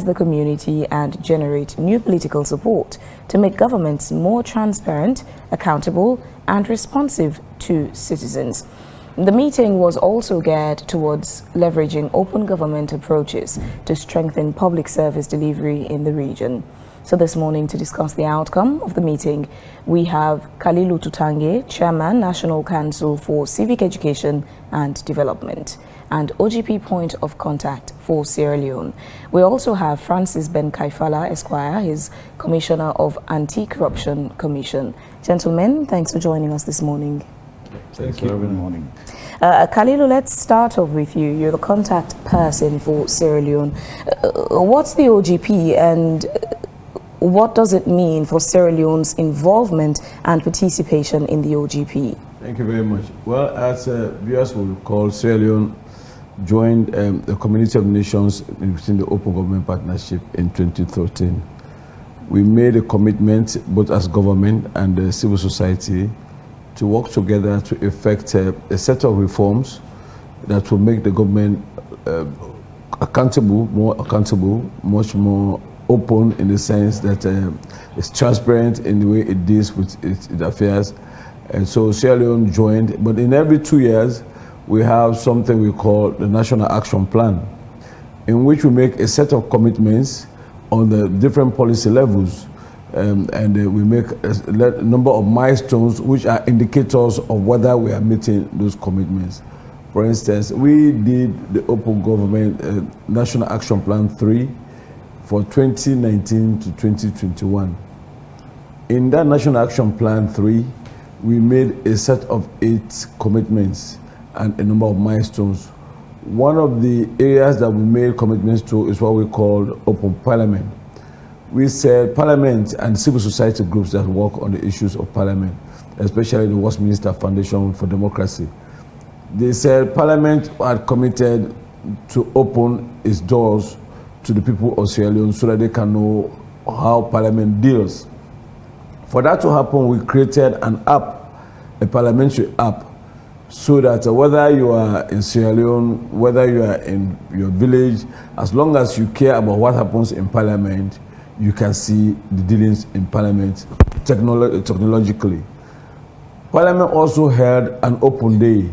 the community and generate new political support to make governments more transparent, accountable, and responsive to citizens. The meeting was also geared towards leveraging open government approaches to strengthen public service delivery in the region. So this morning, to discuss the outcome of the meeting, we have Kalilu Tutagay, Chairman, National Council for Civic Education and Development, and OGP Point of Contact for Sierra Leone. We also have Francis Ben Kaifala, Esquire, his Commissioner of Anti-Corruption Commission. Gentlemen, thanks for joining us this morning. Thank you. Good morning. Kalilu, let's start off with you. You're the contact person for Sierra Leone. What's the OGP and what does it mean for Sierra Leone's involvement and participation in the OGP? Thank you very much. Well, as viewers will recall, Sierra Leone joined the Community of Nations within the Open Government Partnership in 2013. We made a commitment, both as government and the civil society, to work together to effect a set of reforms that will make the government more accountable, much more open in the sense that it's transparent in the way it deals with its affairs. And so Sierra Leone joined, but in every 2 years, we have something we call the National Action Plan, in which we make a set of commitments on the different policy levels. We make a number of milestones which are indicators of whether we are meeting those commitments. For instance, we did the Open Government National Action Plan 3 for 2019 to 2021. In that National Action Plan 3, we made a set of 8 commitments and a number of milestones. One of the areas that we made commitments to is what we call Open Parliament. We said Parliament and civil society groups that work on the issues of Parliament, especially the Westminster Foundation for Democracy. They said Parliament had committed to open its doors to the people of Sierra Leone so that they can know how Parliament deals. For that to happen, we created an app, a parliamentary app, so that whether you are in Sierra Leone, whether you are in your village, as long as you care about what happens in Parliament, you can see the dealings in Parliament technologically. Parliament also held an open day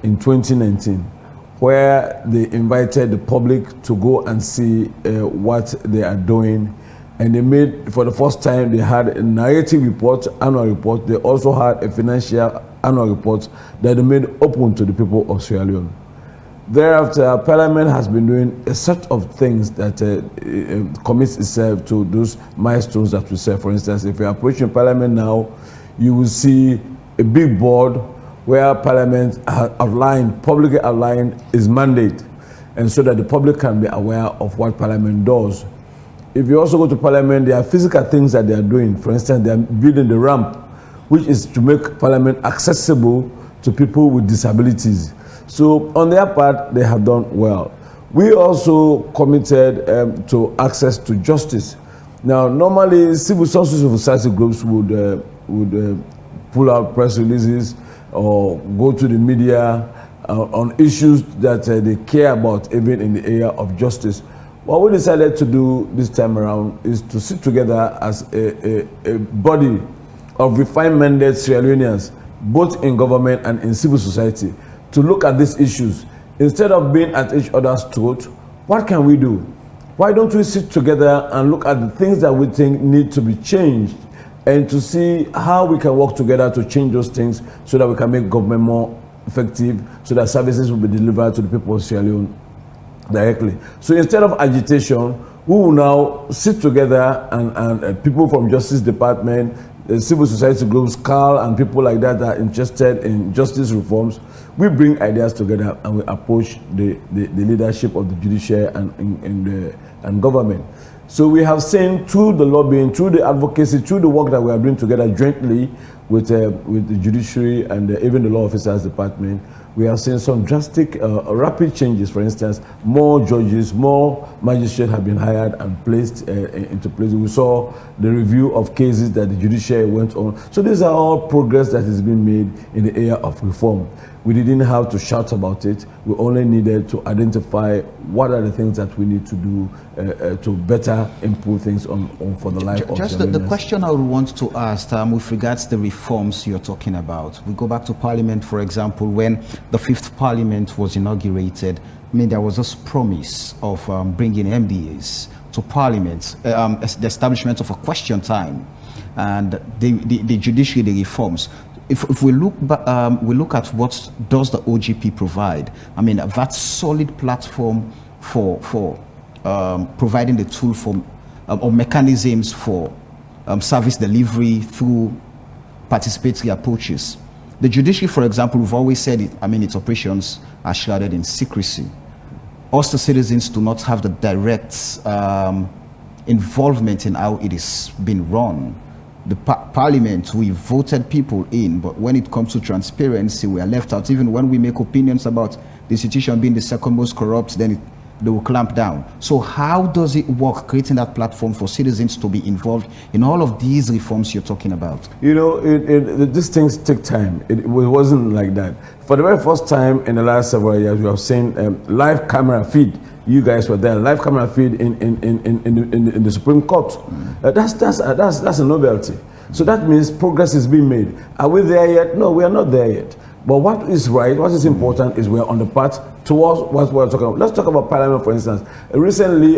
in 2019 where they invited the public to go and see what they are doing. And they made, for the first time, they had a narrative report, annual report. They also had a financial annual report that they made open to the people of Sierra Leone. Thereafter, Parliament has been doing a set of things that commits itself to those milestones that we set. For instance, if you're approaching Parliament now, you will see a big board where Parliament has publicly outlined its mandate, and so that the public can be aware of what Parliament does. If you also go to Parliament, there are physical things that they are doing. For instance, they are building the ramp, which is to make Parliament accessible to people with disabilities. So on their part, they have done well. We also committed to access to justice. Now, normally, civil society groups would pull out press releases or go to the media on issues that they care about, even in the area of justice. What we decided to do this time around is to sit together as a body of refined-minded Sierra Leoneans, both in government and in civil society, to look at these issues. Instead of being at each other's throat, what can we do? Why don't we sit together and look at the things that we think need to be changed, and to see how we can work together to change those things so that we can make government more effective, so that services will be delivered to the people of Sierra Leone directly. So instead of agitation, we will now sit together and people from Justice Department, the civil society groups, CAL, and people like that are interested in justice reforms. We bring ideas together and we approach the leadership of the judiciary and government. So we have seen through the lobbying, through the advocacy, through the work that we are doing together jointly, with the judiciary and even the law officers department, we have seen some drastic, rapid changes. For instance, more judges, more magistrates have been hired and placed into place. We saw the review of cases that the judiciary went on. So these are all progress that is being made in the area of reform. We didn't have to shout about it. We only needed to identify what are the things that we need to do to better improve things on for the life of just the question I would want to ask with regards to the reforms you're talking about. We go back to Parliament, for example, when the 5th Parliament was inaugurated. I mean, there was this promise of bringing MDAs to Parliament, the establishment of a question time, and the judiciary, the reforms. If we look at what does the OGP provide, I mean, that solid platform for providing the tool for or mechanisms for service delivery through participatory approaches. The judiciary, for example, we've always said it, I mean, its operations are shrouded in secrecy. Us, the citizens, do not have the direct involvement in how it is being run. The Parliament, we voted people in, but when it comes to transparency, we are left out. Even when we make opinions about the institution being the second most corrupt, then they will clamp down. So how does it work, creating that platform for citizens to be involved in all of these reforms you're talking about? You know, these things take time. It wasn't like that. For the very first time in the last several years, we have seen live camera feed. You guys were there, live camera feed in the Supreme Court. That's a novelty. So that means progress is being made. Are we there yet? No, we are not there yet. But what is right, what is important is we are on the path towards what we're talking about. Let's talk about Parliament, for instance. Recently,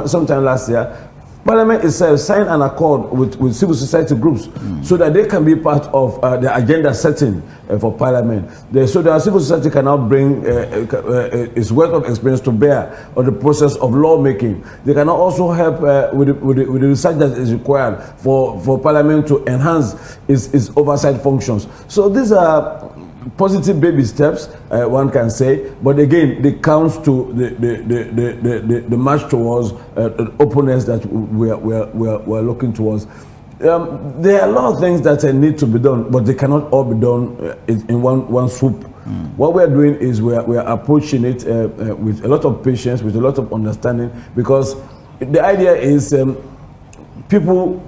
sometime last year, Parliament itself signed an accord with civil society groups so that they can be part of the agenda setting for Parliament. So that civil society can now bring its wealth of experience to bear on the process of lawmaking. They can also help with the research that is required for Parliament to enhance its oversight functions. So these are positive baby steps, one can say, but again, they count to the march towards the openness that we're looking towards. There are a lot of things that need to be done, but they cannot all be done in one swoop. What we're doing is we're approaching it with a lot of patience, with a lot of understanding, because the idea is people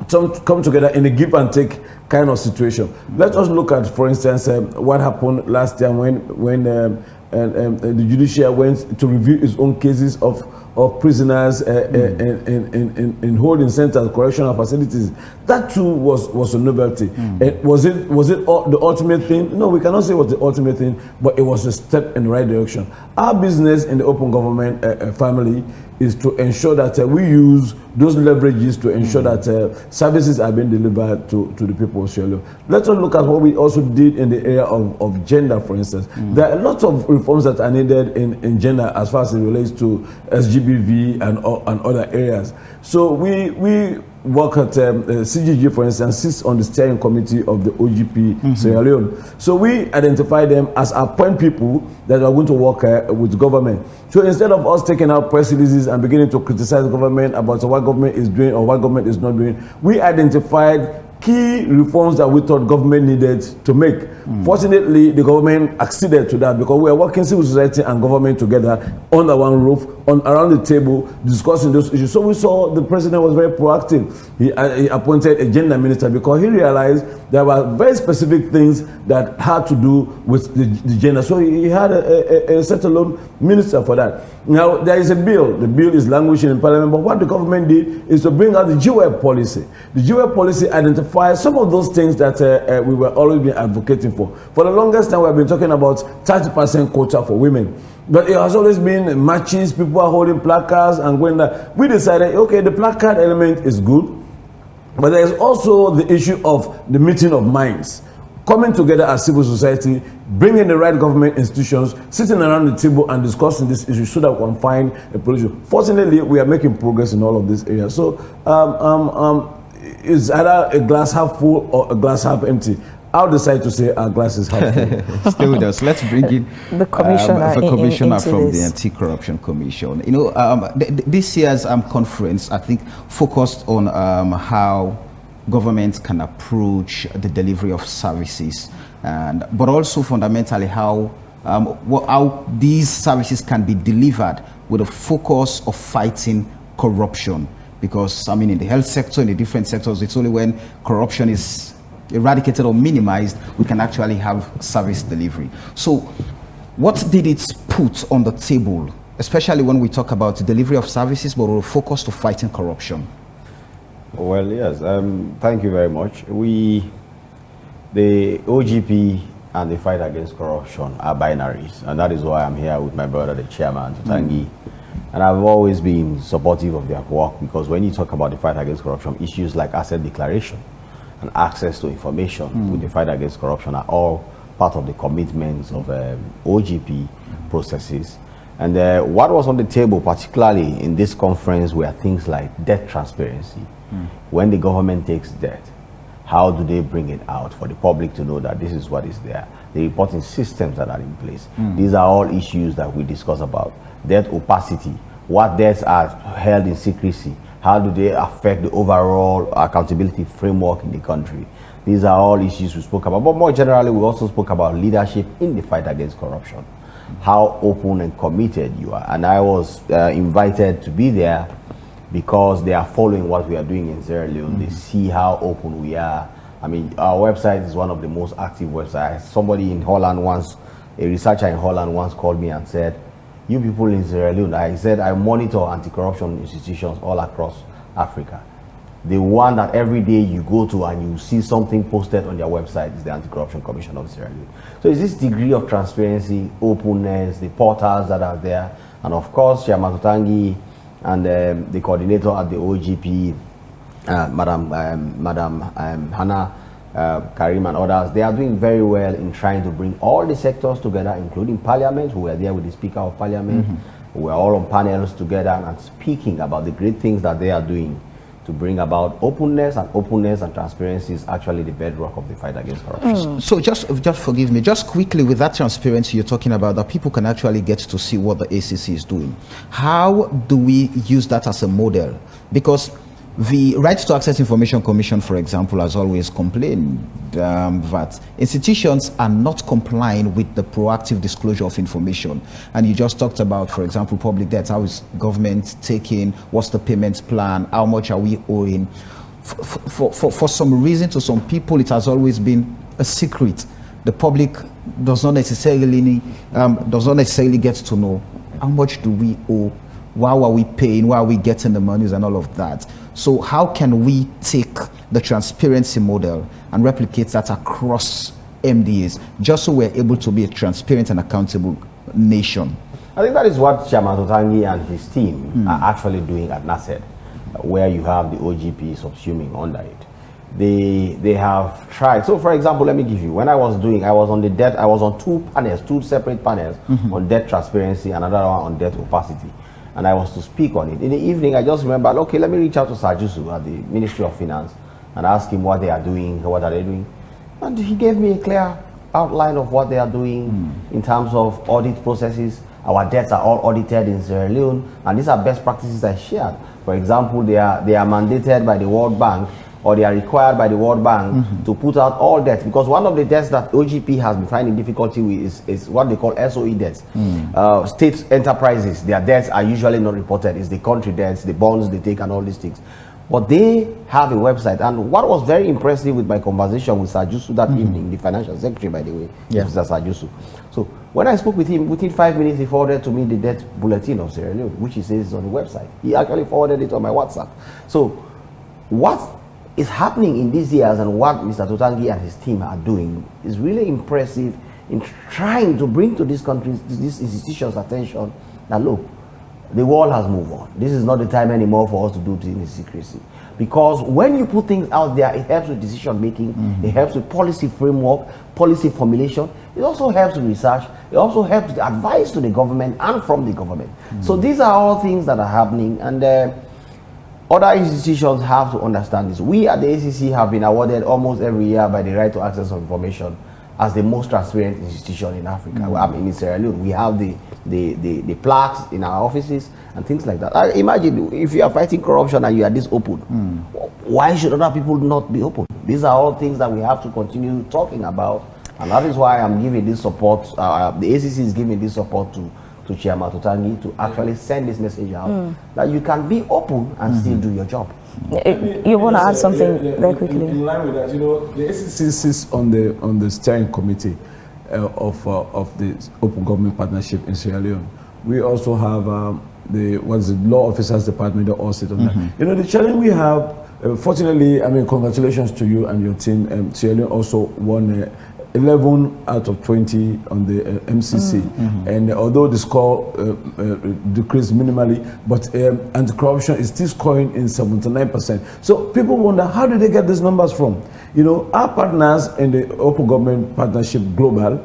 come together in a give and take kind of situation. Let us look at, for instance, what happened last time when the judiciary went to review its own cases of prisoners in holding centers, correctional facilities. That too was a novelty. Was it the ultimate thing? No, we cannot say it was the ultimate thing, but it was a step in the right direction. Our business in the open government family is to ensure that we use those leverages to ensure that services are being delivered to the people of Sierra Leone. Let's look at what we also did in the area of gender, for instance. There are lots of reforms that are needed in gender as far as it relates to SGBV and other areas. So we work at CGG, for instance, sits on the steering committee of the OGP Sierra Leone. So we identify them as our point people that are going to work with government. So instead of us taking out press releases and beginning to criticize the government about what government is doing or what government is not doing, we identified key reforms that we thought government needed to make. Fortunately, the government acceded to that because we are working civil society and government together under one roof, around the table, discussing those issues. So we saw the president was very proactive. He appointed a gender minister because he realized there were very specific things that had to do with the gender. So he had a set-alone minister for that. Now, there is a bill. The bill is languishing in Parliament, but what the government did is to bring out the GWEP policy. The GWEP policy identifies some of those things that we were always been advocating for. For the longest time, we have been talking about 30% quota for women. But it has always been matches, people are holding placards and going there. We decided, okay, the placard element is good, but there is also the issue of the meeting of minds. Coming together as civil society, bringing the right government institutions, sitting around the table and discussing this issue so that we can find a solution. Fortunately, we are making progress in all of these areas. So it's either a glass half full or a glass half empty. I'll decide to say our glass is half full. Stay with us. Let's bring in the commissioner, from the Anti-Corruption Commission. You know, this year's conference, I think, focused on how government can approach the delivery of services, but also fundamentally how these services can be delivered with a focus of fighting corruption. Because, I mean, in the health sector, in the different sectors, it's only when corruption is eradicated or minimized, we can actually have service delivery. So what did it put on the table, especially when we talk about the delivery of services, but we're focused to fighting corruption? Well, yes, thank you very much. The OGP and the fight against corruption are binaries, and that is why I'm here with my brother, the chairman, Tutagay. And I've always been supportive of their work, because when you talk about the fight against corruption, issues like asset declaration and access to information with the fight against corruption are all part of the commitments of OGP processes. And what was on the table, particularly in this conference, were things like debt transparency. When the government takes debt, how do they bring it out for the public to know that this is what is there? The reporting systems that are in place. These are all issues that we discuss about. Debt opacity, what debts are held in secrecy, how do they affect the overall accountability framework in the country? These are all issues we spoke about, but more generally we also spoke about leadership in the fight against corruption, how open and committed you are. And I was invited to be there because they are following what we are doing in Sierra Leone. They see how open we are. I mean, our website is one of the most active websites. Somebody in Holland once, a researcher in Holland once called me and said, "You people in Sierra Leone," I said, "I monitor anti-corruption institutions all across Africa. The one that every day you go to and you see something posted on their website is the Anti-Corruption Commission of Sierra Leone." So it's this degree of transparency, openness, the portals that are there, and of course, Chairman Tutagay and the coordinator at the OGP, Madam Hannah Karim and others, they are doing very well in trying to bring all the sectors together, including Parliament, who were there with the Speaker of Parliament. We were all on panels together and speaking about the great things that they are doing to bring about openness and transparency is actually the bedrock of the fight against corruption. So just forgive me, just quickly, with that transparency you're talking about, that people can actually get to see what the ACC is doing. How do we use that as a model? Because the Right to Access Information Commission, for example, has always complained that institutions are not complying with the proactive disclosure of information. And you just talked about, for example, public debt. How is government taking? What's the payment plan? How much are we owing? For some reason, to some people, it has always been a secret. The public does not necessarily get to know how much do we owe, why are we paying, why are we getting the monies and all of that. So how can we take the transparency model and replicate that across MDAs, just so we're able to be a transparent and accountable nation? I think that is what Chairman Tutagay and his team are actually doing at NACED, where you have the OGP subsuming under it. They have tried. So for example, let me give you, when I was on the debt, I was on two separate panels on debt transparency and another one on debt opacity. And I was to speak on it. In the evening, I just remembered, okay, let me reach out to Sajusu at the Ministry of Finance and ask him what they are doing, what are they doing. And he gave me a clear outline of what they are doing in terms of audit processes. Our debts are all audited in Sierra Leone, and these are best practices I shared. For example, they are mandated by the World Bank, or they are required by the World Bank to put out all debts, because one of the debts that OGP has been finding difficulty with is what they call SOE debts. State enterprises, their debts are usually not reported. It's the country debts, the bonds they take and all these things. But they have a website, and what was very impressive with my conversation with Sajusu that evening, the financial secretary, by the way, Mr. Sajusu. So when I spoke with him, within 5 minutes he forwarded to me the debt bulletin of Sierra Leone, which he says is on the website. He actually forwarded it on my WhatsApp. So what is happening in these years and what Mr. Tutagay and his team are doing is really impressive in trying to bring to these countries, to these institutions' attention that look, the world has moved on. This is not the time anymore for us to do things in secrecy. Because when you put things out there, it helps with decision making, it helps with policy framework, policy formulation, it also helps with research, it also helps with advice to the government and from the government. So these are all things that are happening, and other institutions have to understand this. We at the ACC have been awarded almost every year by the Right to Access of Information as the most transparent institution in Africa. I mean, in Sierra Leone, we have the plaques in our offices and things like that. Imagine if you are fighting corruption and you are this open. why should other people not be open? These are all things that we have to continue talking about, and that is why I'm giving this support. The ACC is giving this support to Chairman Tutagay to actually send this message out that you can be open and still do your job. You want to add something very quickly? In line with that, the ACC sits on the steering committee of the Open Government Partnership in Sierra Leone. We also have the Law Officers Department that all sit on that. The challenge we have, fortunately, I mean, congratulations to you and your team. Sierra Leone also won 11 out of 20 on the MCC, and although the score decreased minimally, but anti-corruption is still scoring in 79%. So people wonder, how did they get these numbers from? Our partners in the Open Government Partnership Global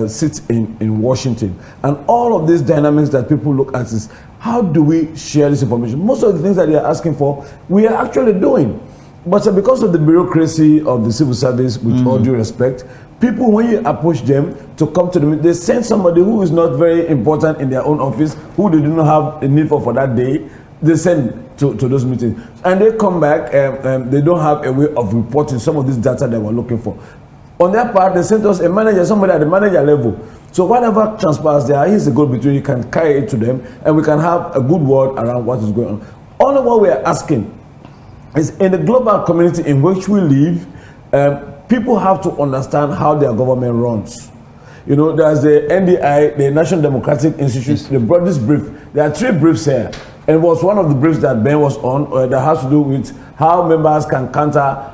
sit in Washington, and all of these dynamics that people look at is, how do we share this information? Most of the things that they are asking for, we are actually doing. But because of the bureaucracy of the civil service, with all due respect, people, when you approach them to come to the meeting, they send somebody who is not very important in their own office, who they do not have a need for that day. They send to those meetings, and they come back and they don't have a way of reporting some of this data that we're looking for. On their part, they sent us a manager, somebody at the manager level. So whatever transpires there, he's a go-between. You can carry it to them, and we can have a good word around what is going on. Only what we are asking is, in the global community in which we live, people have to understand how their government runs. There's the NDI, the National Democratic Institute. They brought this brief. There are 3 briefs here, and it was one of the briefs that Ben was on that has to do with how members can counter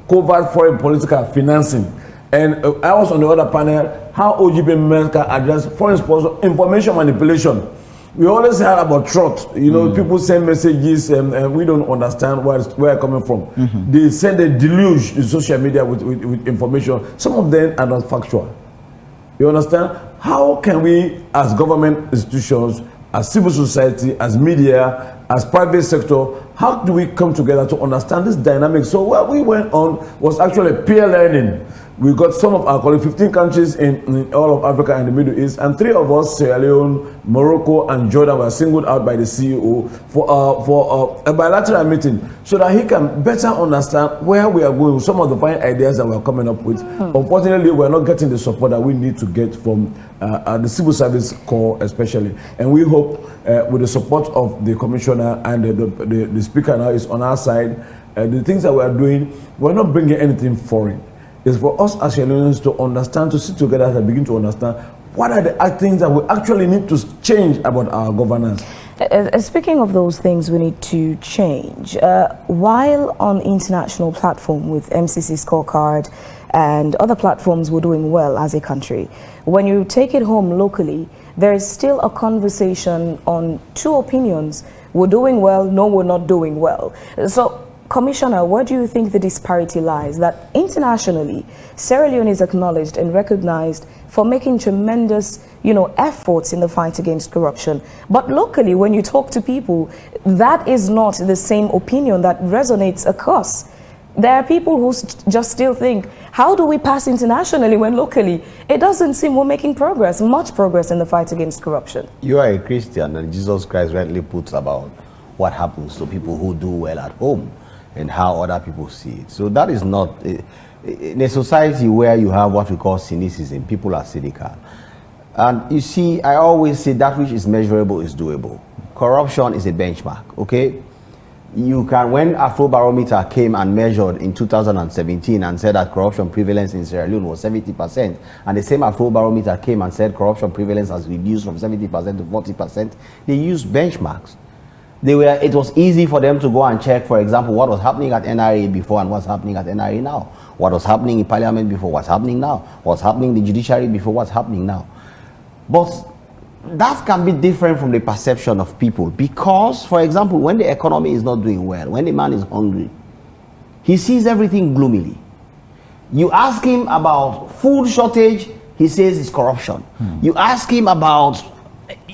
covert foreign political financing. And I was on the other panel, how OGP members can address foreign sponsor information manipulation. We always hear about trust. People send messages and we don't understand where it's coming from. They send a deluge in social media with information. Some of them are not factual. You understand? How can we, as government institutions, as civil society, as media, as private sector, how do we come together to understand this dynamic? So what we went on was actually peer learning. We got some of our colleagues, 15 countries in all of Africa and the Middle East, and 3 of us, Sierra Leone, Morocco, and Jordan, were singled out by the CEO for a bilateral meeting so that he can better understand where we are going, some of the fine ideas that we're coming up with. Unfortunately, we're not getting the support that we need to get from the civil service corps especially. And we hope with the support of the commissioner and the speaker now is on our side, the things that we are doing, we're not bringing anything foreign. It's for us as Sierra Leoneans to understand, to sit together and begin to understand what are the things that we actually need to change about our governance. Speaking of those things we need to change, while on international platform with MCC scorecard and other platforms, we're doing well as a country. When you take it home locally, there is still a conversation on 2 opinions. We're doing well, no, we're not doing well. So, Commissioner, where do you think the disparity lies? That internationally, Sierra Leone is acknowledged and recognized for making tremendous, efforts in the fight against corruption. But locally, when you talk to people, that is not the same opinion that resonates across. There are people who just still think, how do we pass internationally when locally it doesn't seem we're making progress, much progress in the fight against corruption? You are a Christian, and Jesus Christ rightly puts about what happens to people who do well at home and how other people see it. So that is not, in a society where you have what we call cynicism, people are cynical. And you see, I always say that which is measurable is doable. Corruption is a benchmark, okay? You can, when Afrobarometer came and measured in 2017 and said that corruption prevalence in Sierra Leone was 70%, and the same Afrobarometer came and said corruption prevalence has reduced from 70% to 40%, they used benchmarks. It was easy for them to go and check, for example, what was happening at NRA before and what's happening at NRA now. What was happening in Parliament before, what's happening now. What's happening in the judiciary before, what's happening now. But that can be different from the perception of people because, for example, when the economy is not doing well, when the man is hungry, he sees everything gloomily. You ask him about food shortage, he says it's corruption. You ask him about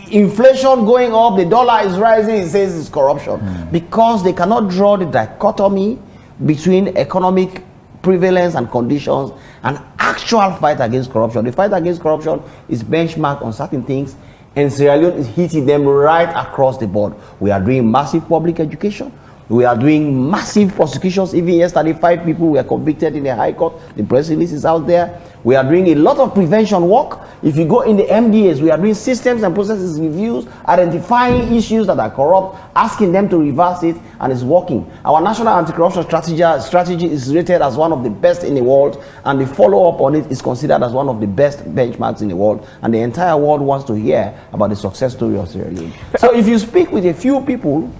inflation going up, the dollar is rising, he says it's corruption. Because they cannot draw the dichotomy between economic prevalence and conditions and actual fight against corruption. The fight against corruption is benchmarked on certain things, and Sierra Leone is hitting them right across the board. We are doing massive public education. We are doing massive prosecutions. Even yesterday, 5 people were convicted in the High Court. The press release is out there. We are doing a lot of prevention work. If you go in the MDAs, we are doing systems and processes reviews, identifying issues that are corrupt, asking them to reverse it, and it's working. Our national anti-corruption strategy is rated as one of the best in the world, and the follow-up on it is considered as one of the best benchmarks in the world, and the entire world wants to hear about the success story of Sierra Leone. So if you speak with a few people,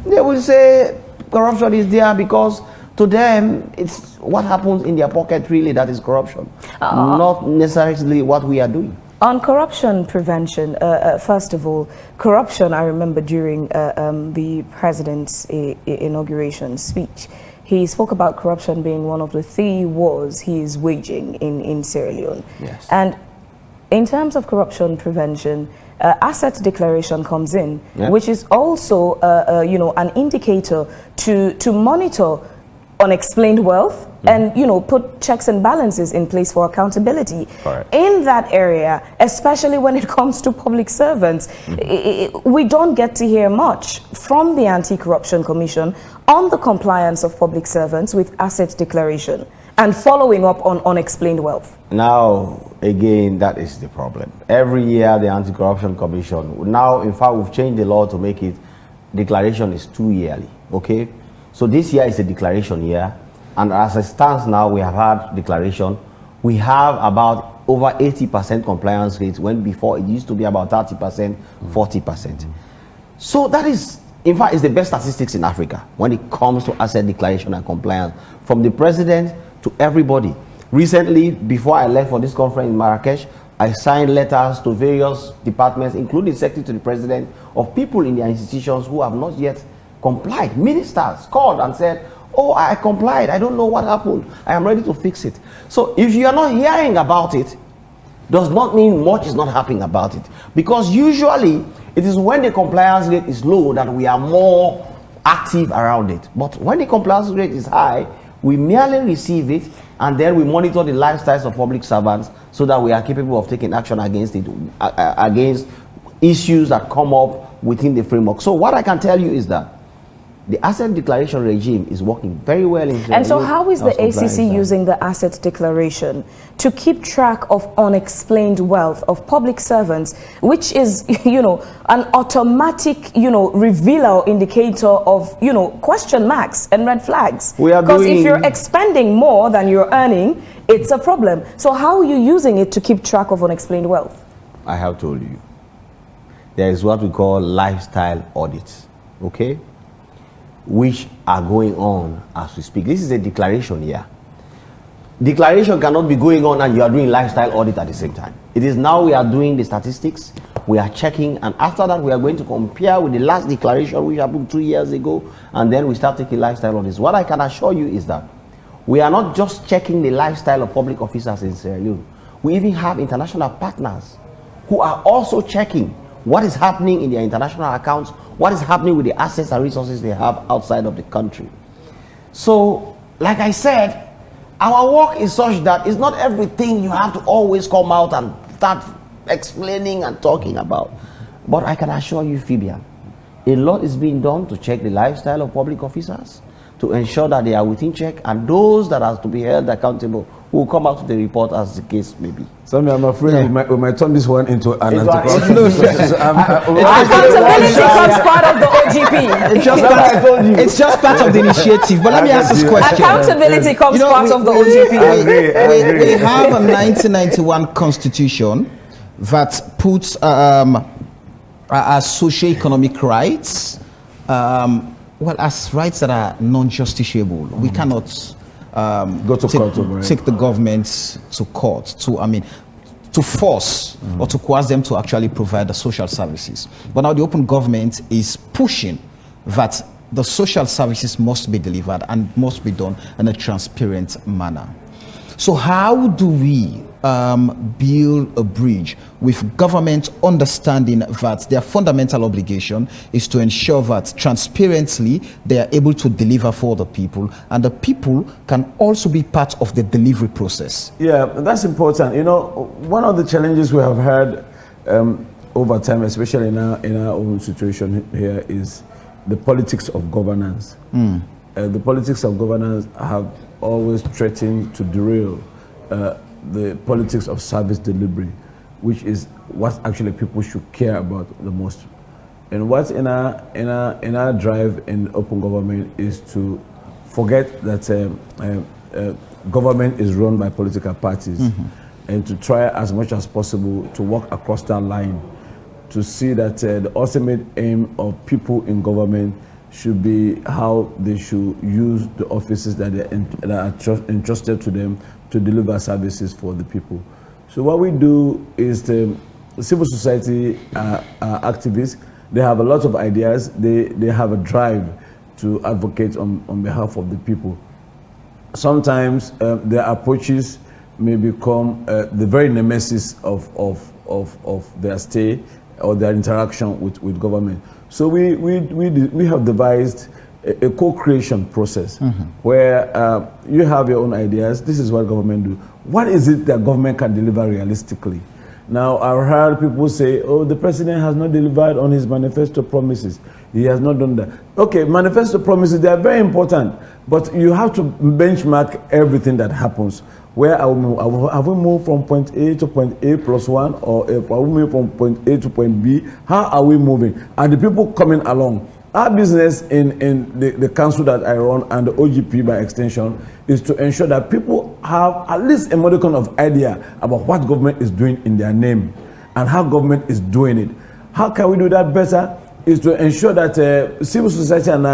they will say corruption is there because to them, it's what happens in their pocket really that is corruption, not necessarily what we are doing. On corruption prevention, first of all, corruption, I remember during the president's inauguration speech, he spoke about corruption being one of the 3 wars he is waging in Sierra Leone. Yes. And in terms of corruption prevention, asset declaration comes in, which is also, you know, an indicator to monitor unexplained wealth and, you know, put checks and balances in place for accountability. Correct. In that area, especially when it comes to public servants, we don't get to hear much from the Anti-Corruption Commission on the compliance of public servants with asset declaration and following up on unexplained wealth. Now, again, that is the problem. Every year, the Anti-Corruption Commission, now, in fact, we've changed the law to make it, declaration is 2 yearly, okay? So this year is a declaration year, and as it stands now, we have had declaration. We have about over 80% compliance rate, when before it used to be about 30%, 40%. So that is, in fact, it's the best statistics in Africa when it comes to asset declaration and compliance, from the president to everybody. Recently, before I left for this conference in Marrakesh, I signed letters to various departments, including Secretary to the President, of people in their institutions who have not yet complied. Ministers called and said, oh, I complied, I don't know what happened, I am ready to fix it. So if you are not hearing about it, does not mean much is not happening about it. Because usually, it is when the compliance rate is low that we are more active around it. But when the compliance rate is high, we merely receive it, and then we monitor the lifestyles of public servants so that we are capable of taking action against it, against issues that come up within the framework. So what I can tell you is that the asset declaration regime is working very well in Sierra And so Leone. how is the ACC using the asset declaration to keep track of unexplained wealth of public servants, which is, you know, an automatic, you know, revealer or indicator of, you know, question marks and red flags? Because if you're expending more than you're earning, it's a problem. So how are you using it to keep track of unexplained wealth? I have told you. There is what we call lifestyle audits, okay? Which are going on as we speak. This is a declaration here. Declaration cannot be going on and you are doing lifestyle audit at the same time. It is now we are doing the statistics, we are checking, and after that we are going to compare with the last declaration which happened 2 years ago, and then we start taking lifestyle audits. What I can assure you is that we are not just checking the lifestyle of public officers in Sierra Leone. We even have international partners who are also checking what is happening in their international accounts, what is happening with the assets and resources they have outside of the country. So, like I said, our work is such that it's not everything you have to always come out and start explaining and talking about. But I can assure you, Fabian, a lot is being done to check the lifestyle of public officers, to ensure that they are within check, and those that are to be held accountable will come out to the report as the case may be. So I'm afraid we might turn this one into an Accountability becomes part of the OGP. It's just part of the initiative. But let me ask this question. Accountability comes part of the OGP. We have a 1991 constitution that puts socio-economic rights, well, as rights that are non-justiciable. We cannot go to court, take the government to court to force or to coerce them to actually provide the social services. But now the open government is pushing that the social services must be delivered and must be done in a transparent manner. So how do we build a bridge with government understanding that their fundamental obligation is to ensure that transparently they are able to deliver for the people, and the people can also be part of the delivery process? Yeah, that's important. You know, one of the challenges we have had over time, especially in our own situation here, is the politics of governance. The politics of governance have always threatened to derail the politics of service delivery, which is what actually people should care about the most. And what's in our drive in open government is to forget that government is run by political parties, and to try as much as possible to work across that line to see that the ultimate aim of people in government should be how they should use the offices that are entrusted to them to deliver services for the people. So what we do is the civil society activists, they have a lot of ideas, they have a drive to advocate on behalf of the people. Sometimes their approaches may become the very nemesis of their stay or their interaction with government. So we have devised a co-creation process where you have your own ideas. This is what government do. What is it that government can deliver realistically? Now, I've heard people say, oh, the president has not delivered on his manifesto promises. He has not done that. Okay, manifesto promises, they are very important, but you have to benchmark everything that happens. Where have we moved from point A to point A plus 1, or have we moved from point A to point B? How are we moving? Are the people coming along? Our business in the council that I run and the OGP by extension is to ensure that people have at least a modicum of idea about what government is doing in their name and how government is doing it. How can we do that better? Is to ensure that civil society and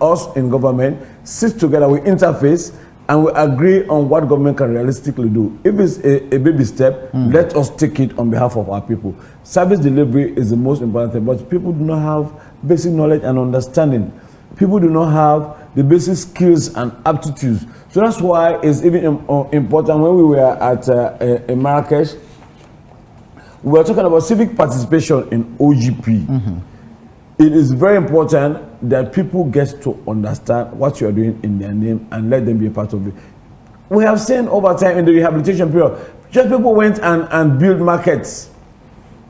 us in government sit together, we interface, and we agree on what government can realistically do. If it's a baby step, let us take it on behalf of our people. Service delivery is the most important thing, but people do not have basic knowledge and understanding. People do not have the basic skills and aptitudes. So that's why it's even important when we were at Marrakesh, we were talking about civic participation in OGP. It is very important that people get to understand what you are doing in their name and let them be a part of it. We have seen over time in the rehabilitation period, just people went and built markets.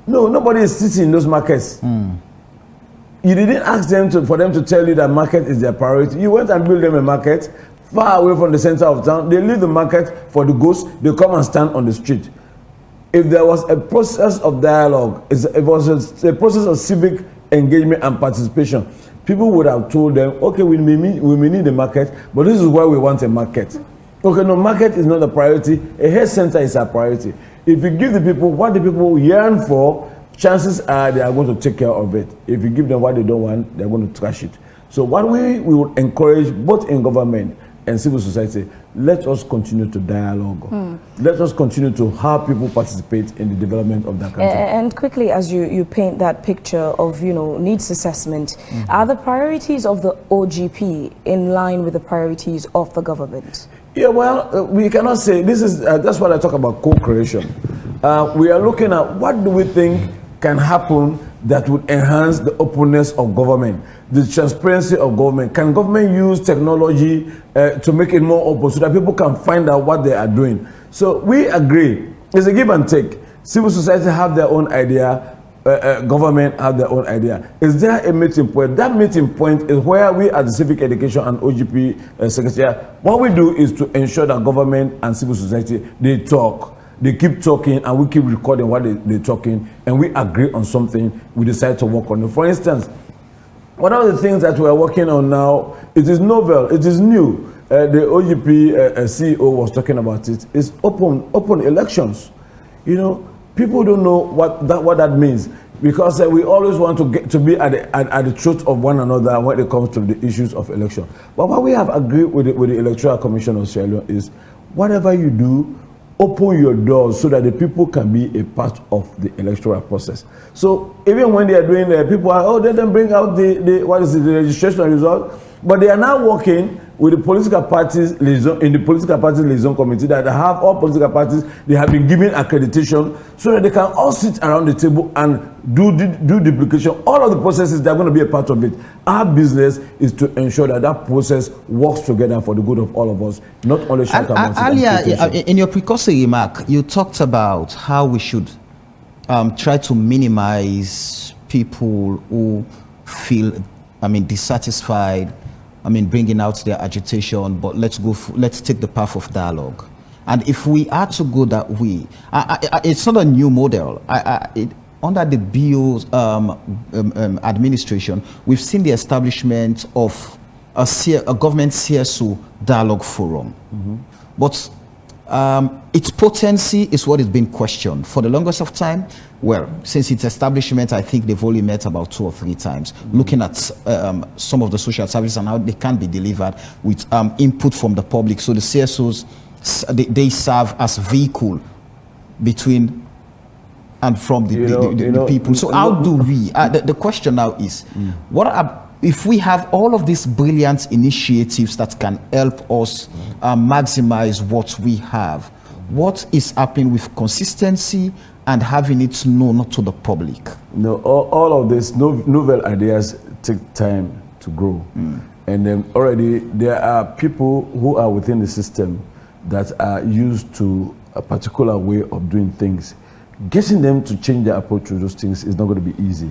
No, nobody is sitting in those markets. You didn't ask them for them to tell you that market is their priority. You went and built them a market far away from the center of town. They leave the market for the ghosts. They come and stand on the street. If there was a process of dialogue, it was a process of civic engagement and participation, people would have told them, okay, we may need a market, but this is why we want a market. Okay, no, market is not a priority. A health center is a priority. If you give the people what the people yearn for, chances are they are going to take care of it. If you give them what they don't want, they're going to trash it. So what we would encourage, both in government and civil society, let us continue to dialogue. Let us continue to have people participate in the development of that country. And quickly, as you paint that picture of, needs assessment, are the priorities of the OGP in line with the priorities of the government? Yeah, well, we cannot say, this is, that's what I talk about co-creation. We are looking at what do we think can happen that would enhance the openness of government, the transparency of government. Can government use technology to make it more open so that people can find out what they are doing? So we agree. It's a give and take. Civil society have their own idea. Government have their own idea. Is there a meeting point? That meeting point is where we at the Civic Education and OGP Secretariat, what we do is to ensure that government and civil society, they talk. They keep talking and we keep recording what they're talking, and we agree on something, we decide to work on it. For instance, one of the things that we are working on now, it is novel, it is new. The OGP CEO was talking about it, is open elections. People don't know what that means, because we always want to get to be at the truth of one another when it comes to the issues of election. But what we have agreed with the Electoral Commission of Sierra Leone is, whatever you do, open your doors so that the people can be a part of the electoral process. So even when they are doing that, people are, let them bring out the registration result, but they are now working with the political parties liaison, in the political parties liaison committee that have all political parties, they have been given accreditation so that they can all sit around the table and do duplication. All of the processes, they're going to be a part of it. Our business is to ensure that that process works together for the good of all of us, not only short-term. Earlier, in your precursory remark, you talked about how we should try to minimize people who feel dissatisfied, bringing out their agitation, but let's take the path of dialogue. And if we are to go that way, it's not a new model. Under the BO's administration, we've seen the establishment of a government CSO dialogue forum. But its potency is what is being questioned. For the longest of time, well, since its establishment, I think they've only met about 2 or 3 times, looking at some of the social services and how they can be delivered with input from the public. So the CSOs, they serve as vehicle between and from the people. So how do we, the question now is, if we have all of these brilliant initiatives that can help us maximize what we have, what is happening with consistency and having it known to the public? No, all of these novel ideas take time to grow. And then already there are people who are within the system that are used to a particular way of doing things. Getting them to change their approach to those things is not going to be easy.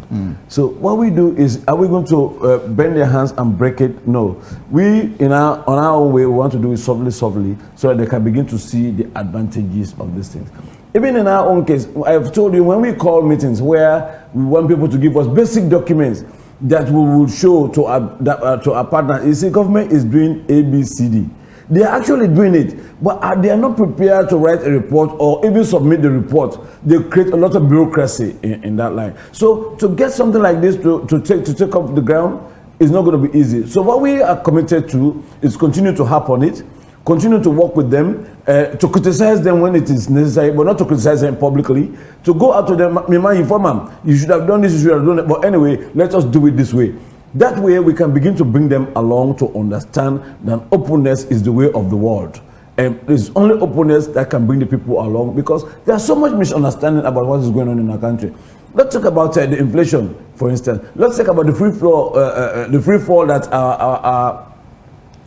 So what we do is, are we going to bend their hands and break it? No. We, on our own way, we want to do it softly, so that they can begin to see the advantages of these things. Even in our own case, I've told you, when we call meetings where we want people to give us basic documents that we will show to our partners, you see, government is doing A, B, C, D. They are actually doing it, but they are not prepared to write a report or even submit the report. They create a lot of bureaucracy in that line. So to get something like this to take off the ground is not going to be easy. So what we are committed to is continue to harp on it, continue to work with them, to criticize them when it is necessary, but not to criticize them publicly, to go out to them, inform them, you should have done this, you should have done it, but anyway, let us do it this way. That way we can begin to bring them along to understand that openness is the way of the world. And it's only openness that can bring the people along, because there's so much misunderstanding about what is going on in our country. Let's talk about the inflation, for instance. Let's talk about the free fall that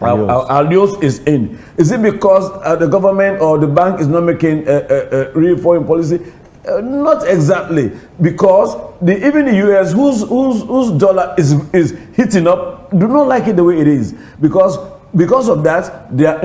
our news is in. Is it because the government or the bank is not making a real foreign policy? Not exactly, because even the US, whose dollar is hitting up, do not like it the way it is, because of that, their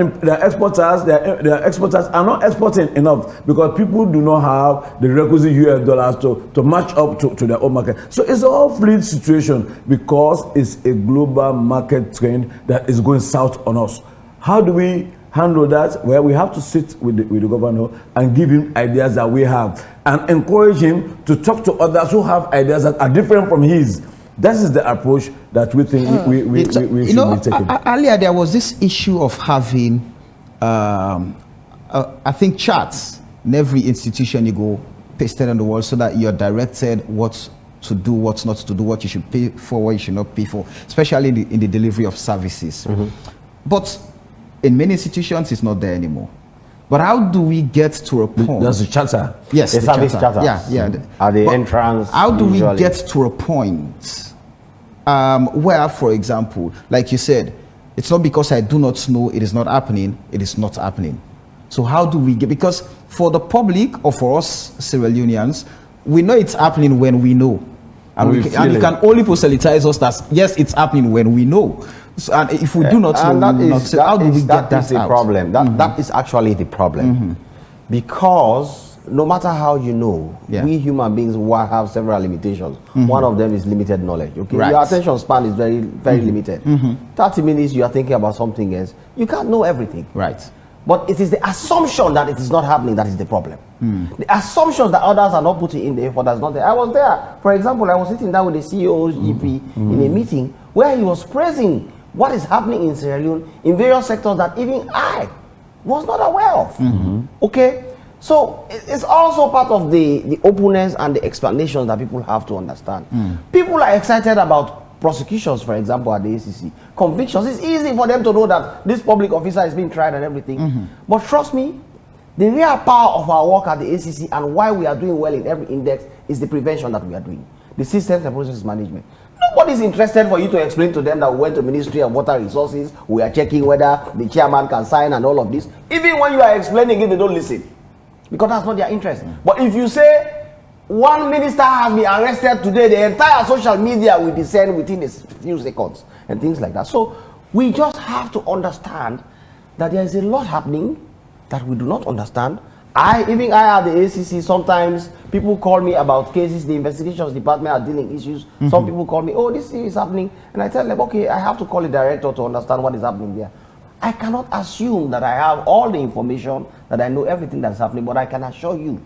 exporters are not exporting enough, because people do not have the requisite US dollars to match up to their own market. So it's a whole fluid situation, because it's a global market trend that is going south on us. How do we handle that? Well, we have to sit with the governor and give him ideas that we have, and encourage him to talk to others who have ideas that are different from his. That is the approach that we think we should be taking. Earlier there was this issue of having, I think, charts in every institution you go, pasted on the wall, so that you're directed what to do, what not to do, what you should pay for, what you should not pay for, especially in the delivery of services. But in many institutions, it's not there anymore. But how do we get to a point? That's the charter. Yes, the service charter. Yeah. At the entrance. How do we get to a point where, for example, like you said, it's not because I do not know it is not happening, it is not happening. So how do we get, because for the public or for us Sierra Leoneans, we know it's happening when we know. And you can only proselytize us that, yes, it's happening when we know. So, and if we do not know, how do we get that out? Problem. That is actually the problem. Because no matter how you know, we human beings have several limitations. One of them is limited knowledge. Okay, your attention span is very, very limited. 30 minutes you are thinking about something else. You can't know everything. Right. But it is the assumption that it is not happening that is the problem. The assumption that others are not putting in the effort that's not there. I was there. For example, I was sitting down with the CEO's GP in a meeting where he was praising what is happening in Sierra Leone in various sectors that even I was not aware of. Okay? So it's also part of the openness and the explanations that people have to understand. People are excited about prosecutions, for example, at the ACC. Convictions, it's easy for them to know that this public officer is being tried and everything. But trust me, the real power of our work at the ACC and why we are doing well in every index is the prevention that we are doing. The systems and process management. Nobody's interested for you to explain to them that we went to Ministry of Water Resources, we are checking whether the chairman can sign and all of this. Even when you are explaining it, they don't listen, because that's not their interest. But if you say, one minister has been arrested today, the entire social media will descend within a few seconds and things like that. So we just have to understand that there is a lot happening that we do not understand. I at the ACC, sometimes people call me about cases, the investigations department are dealing issues. Some people call me, oh, this thing is happening. And I tell them, okay, I have to call the director to understand what is happening there. I cannot assume that I have all the information, that I know everything that's happening, but I can assure you,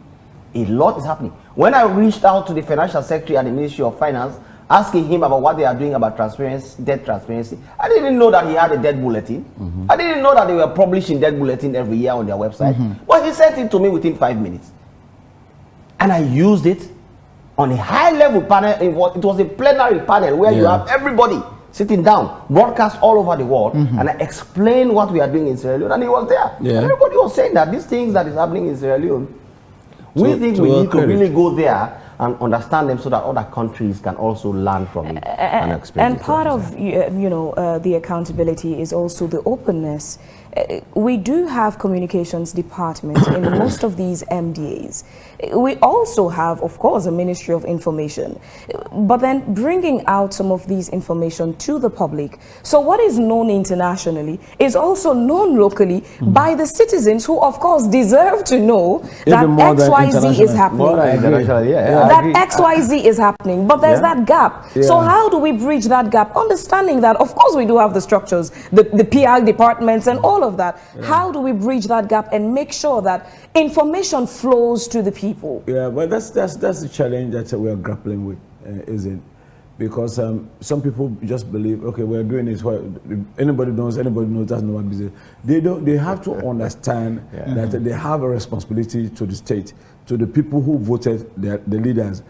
a lot is happening. When I reached out to the financial secretary at the Ministry of Finance, asking him about what they are doing about transparency, debt transparency, I didn't know that he had a debt bulletin. I didn't know that they were publishing debt bulletin every year on their website. But he sent it to me within 5 minutes. And I used it on a high-level panel. It was a plenary panel where you have everybody sitting down, broadcast all over the world, and I explained what we are doing in Sierra Leone, and he was there. And everybody was saying that these things that is happening in Sierra Leone, we think we need to really go there and understand them so that other countries can also learn from it and experience. And part of the accountability is also the openness. We do have communications departments in most of these MDAs. We also have, of course, a Ministry of Information, but then bringing out some of these information to the public. So what is known internationally is also known locally by the citizens who, of course, deserve to know that XYZ is happening. That XYZ is happening, but there's that gap. So how do we bridge that gap? Understanding that, of course, we do have the structures, the PR departments and all of that. How do we bridge that gap and make sure that information flows to the people? Yeah, but that's the challenge that we are grappling with, isn't it? Because some people just believe, okay, we're doing this. Anybody knows, that's not what business. They have to understand that they have a responsibility to the state, to the people who voted the leaders,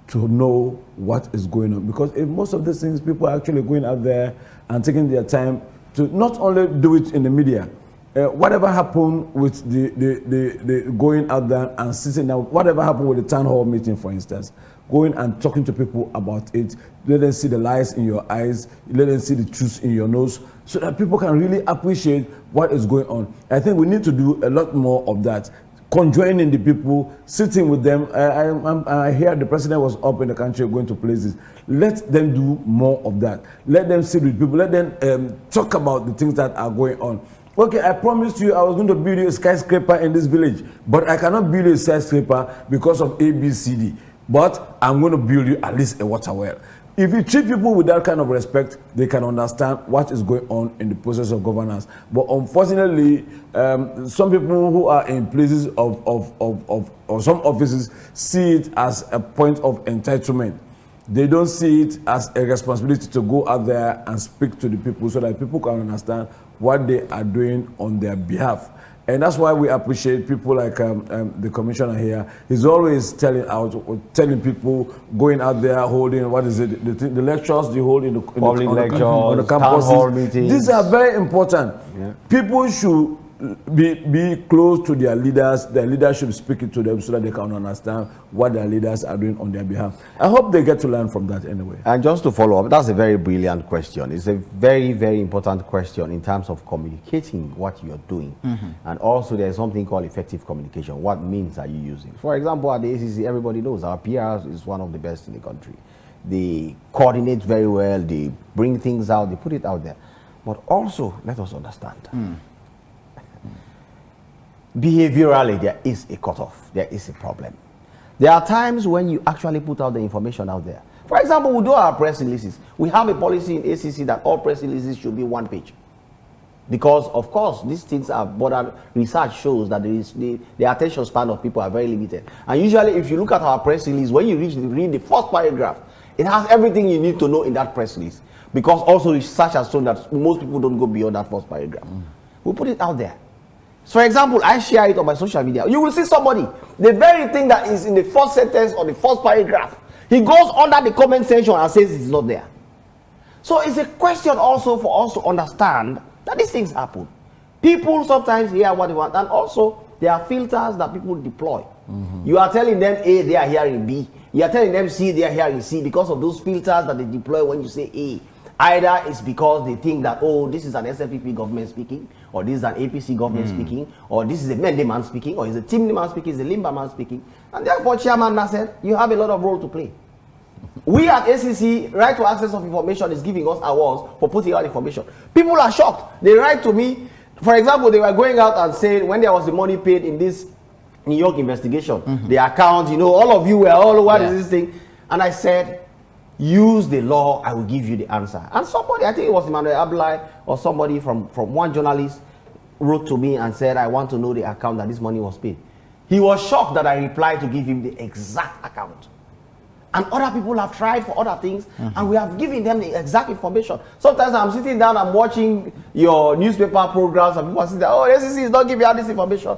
to know what is going on. Because if most of these things, people are actually going out there and taking their time to not only do it in the media. Whatever happened with the going out there and sitting down, whatever happened with the town hall meeting, for instance, going and talking to people about it, let them see the lies in your eyes, let them see the truth in your nose, so that people can really appreciate what is going on. I think we need to do a lot more of that. Conjoining the people, sitting with them. I hear the president was up in the country going to places. Let them do more of that. Let them sit with people. Let them talk about the things that are going on. Okay, I promised you I was going to build you a skyscraper in this village, but I cannot build you a skyscraper because of ABCD. But I'm going to build you at least a water well. If you treat people with that kind of respect, they can understand what is going on in the process of governance. But unfortunately, some people who are in places of some offices see it as a point of entitlement. They don't see it as a responsibility to go out there and speak to the people so that people can understand what they are doing on their behalf. And that's why we appreciate people like the commissioner here. He's always telling people, going out there, holding, what is it, the lectures they hold on the campuses. Town hall meetings. These are very important. Yeah. People should be close to their leaders. Their leaders should speak it to them so that they can understand what their leaders are doing on their behalf. I hope they get to learn from that anyway. And just to follow up, that's a very brilliant question. It's a very, very important question in terms of communicating what you're doing. And also there's something called effective communication. What means are you using? For example, at the ACC, everybody knows our PR is one of the best in the country. They coordinate very well, they bring things out, they put it out there. But also, let us understand. Behaviorally, there is a cutoff, there is a problem. There are times when you actually put out the information out there. For example, we do our press releases. We have a policy in ACC that all press releases should be one page. Because, of course, these things are, but research shows that the attention span of people are very limited. And usually, if you look at our press release, when you read the first paragraph, it has everything you need to know in that press release. Because also research has shown that most people don't go beyond that first paragraph. We put it out there. So, for example, I share it on my social media. You will see somebody, the very thing that is in the first sentence or the first paragraph, he goes under the comment section and says it's not there. So it's a question also for us to understand that these things happen. People sometimes hear what they want, and also there are filters that people deploy. You are telling them A, they are hearing B. You are telling them C, they are hearing C, because of those filters that they deploy when you say A. Either it's because they think that, oh, this is an SFPP government speaking, or this is an APC government speaking, or this is a Mende man speaking, or is a Timni man speaking, is a Limba man speaking. And therefore, Chairman Nasser, you have a lot of role to play. We at ACC, right to access of information is giving us awards for putting out information. People are shocked. They write to me. For example, they were going out and saying when there was the money paid in this New York investigation, the account, all of you were all over this thing. And I said, use the law, I will give you the answer. And somebody, I think it was Emmanuel Ablai or somebody from one journalist wrote to me and said, I want to know the account that this money was paid. He was shocked that I replied to give him the exact account. And other people have tried for other things, and we have given them the exact information. Sometimes I'm sitting down, I'm watching your newspaper programs, and people are sitting there, oh, ACC is not giving out this information.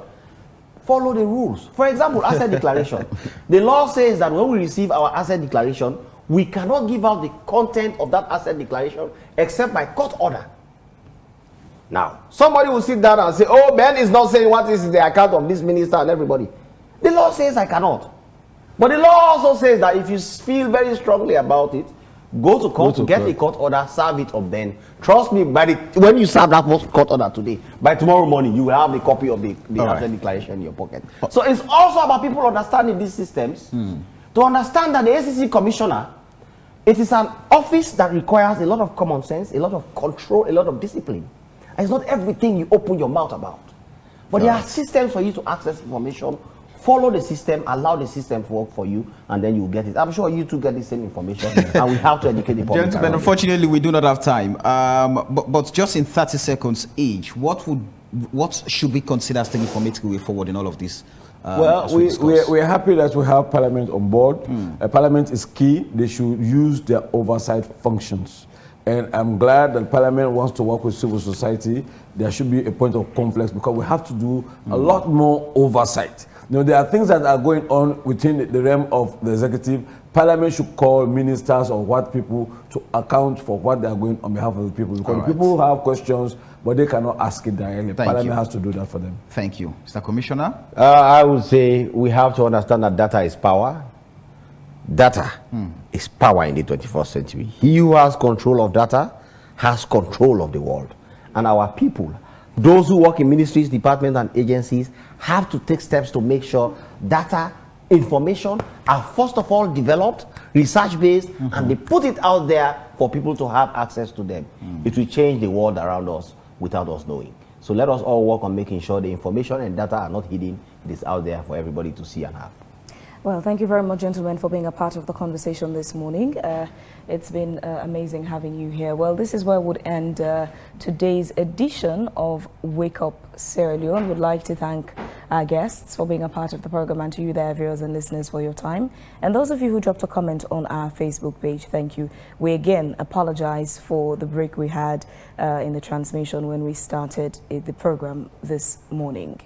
Follow the rules. For example, asset declaration. The law says that when we receive our asset declaration, we cannot give out the content of that asset declaration except by court order. Now, somebody will sit down and say, oh, Ben is not saying what is the account of this minister and everybody. The law says I cannot. But the law also says that if you feel very strongly about it, go to court to get a court order, serve it up then. Trust me, when you serve that court order today, by tomorrow morning, you will have a copy of the asset declaration in your pocket. So it's also about people understanding these systems, to understand that the ACC commissioner, it is an office that requires a lot of common sense, a lot of control, a lot of discipline. And it's not everything you open your mouth about. But there are systems for you to access information. Follow the system, allow the system to work for you, and then you get it. I'm sure you too get the same information, and we have to educate the public. Gentlemen, unfortunately, we do not have time. But just in 30 seconds each, what should we consider as the informative way forward in all of this? Well, we're happy that we have Parliament on board. Parliament is key. They should use their oversight functions. And I'm glad that Parliament wants to work with civil society. There should be a point of conflict because we have to do a lot more oversight. There are things that are going on within the realm of the executive. Parliament should call ministers or what people to account for what they are going on behalf of the people. Because people have questions, but they cannot ask it directly. Parliament has to do that for them. Thank you. Mr. Commissioner? I would say we have to understand that data is power. Data is power in the 21st century. He who has control of data has control of the world. And our people, those who work in ministries, departments, and agencies, have to take steps to make sure data, information are first of all developed, research-based, and they put it out there for people to have access to them. It will change the world around us without us knowing. So let us all work on making sure the information and data are not hidden. It is out there for everybody to see and have. Well, thank you very much, gentlemen, for being a part of the conversation this morning. It's been amazing having you here. Well, this is where we would end today's edition of Wake Up Sierra Leone. We'd like to thank our guests for being a part of the program, and to you there, viewers and listeners, for your time. And those of you who dropped a comment on our Facebook page, thank you. We again apologize for the break we had in the transmission when we started the program this morning.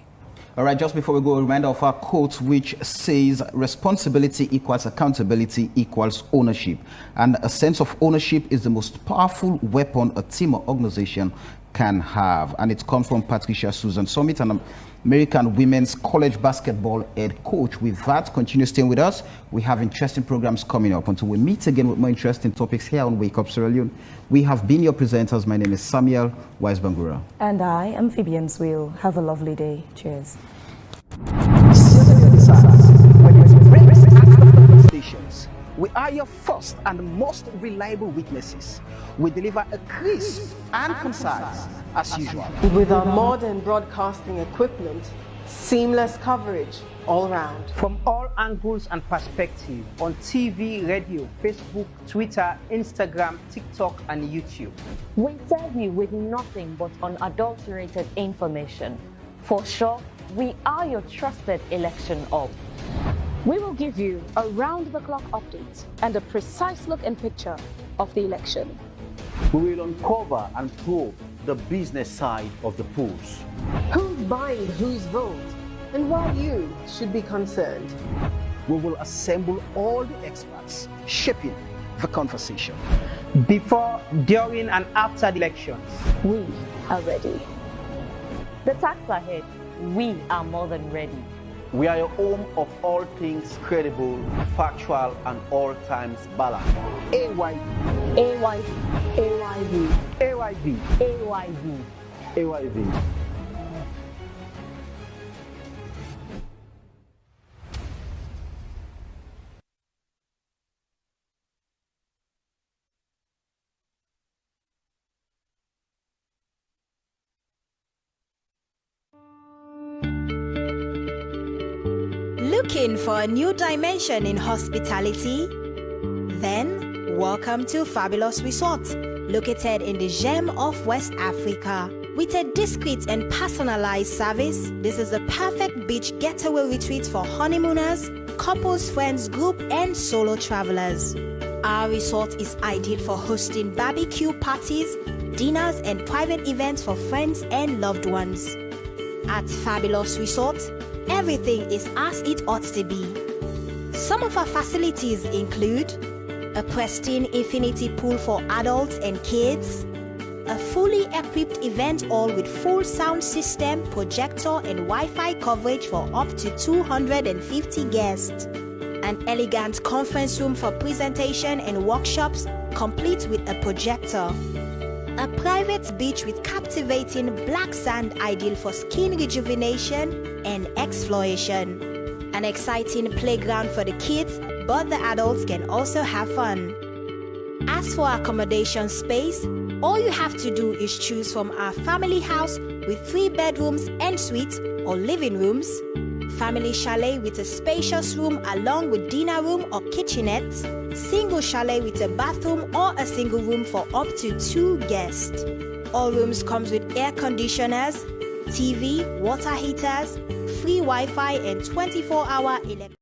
All right, just before we go, a reminder of our quote, which says responsibility equals accountability equals ownership. And a sense of ownership is the most powerful weapon a team or organization can have. And it comes from Patricia Susan Summit, an American women's college basketball head coach. With that, continue staying with us. We have interesting programs coming up. Until we meet again with more interesting topics here on Wake Up Sierra Leone, we have been your presenters. My name is Samuel Wise-Bangura. And I am Phoebe Swill. Have a lovely day. Cheers. Stations. We are your first and most reliable witnesses. We deliver a crisp and concise as usual. With our modern broadcasting equipment, seamless coverage all round. From all angles and perspectives on TV, radio, Facebook, Twitter, Instagram, TikTok, and YouTube. We serve you with nothing but unadulterated information. For sure, we are your trusted election op. We will give you a round-the-clock update and a precise look and picture of the election. We will uncover and probe the business side of the polls. Who's buying whose vote and why you should be concerned. We will assemble all the experts shaping the conversation. Before, during, and after the elections, we are ready. The tax ahead, we are more than ready. We are your home of all things credible, factual, and all times balanced. AYV, AYV, AYV, AYV, AYV. AYV. Looking for a new dimension in hospitality? Then, welcome to Fabulous Resort, located in the gem of West Africa. With a discreet and personalized service, this is a perfect beach getaway retreat for honeymooners, couples, friends, group, and solo travelers. Our resort is ideal for hosting barbecue parties, dinners, and private events for friends and loved ones. At Fabulous Resort, everything is as it ought to be. Some of our facilities include a pristine infinity pool for adults and kids, a fully equipped event hall with full sound system, projector, and Wi-Fi coverage for up to 250 guests, an elegant conference room for presentation and workshops complete with a projector, a private beach with captivating black sand ideal for skin rejuvenation and exploration, an exciting playground for the kids, but the adults can also have fun. As for accommodation space, all you have to do is choose from our family house with 3 bedrooms and suites or living rooms, family chalet with a spacious room along with dinner room or kitchenette, single chalet with a bathroom or a single room for up to 2 guests. All rooms comes with air conditioners, TV, water heaters, free Wi-Fi, and 24-hour electricity.